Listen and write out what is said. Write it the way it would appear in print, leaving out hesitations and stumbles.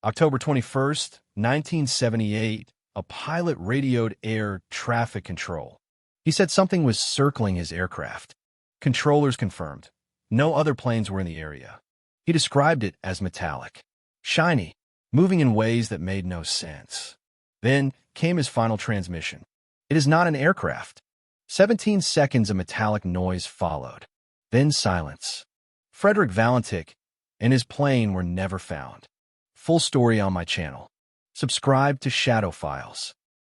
October 21st, 1978, a pilot radioed air traffic control. He said something was circling his aircraft. Controllers confirmed. No other planes were in the area. He described it as metallic, shiny, moving in ways that made no sense. Then came his final transmission. It is not an aircraft. 17 seconds of metallic noise followed. Then silence. Frederick Valentik and his plane were never found. Full story on my channel. Subscribe to Shadow Files.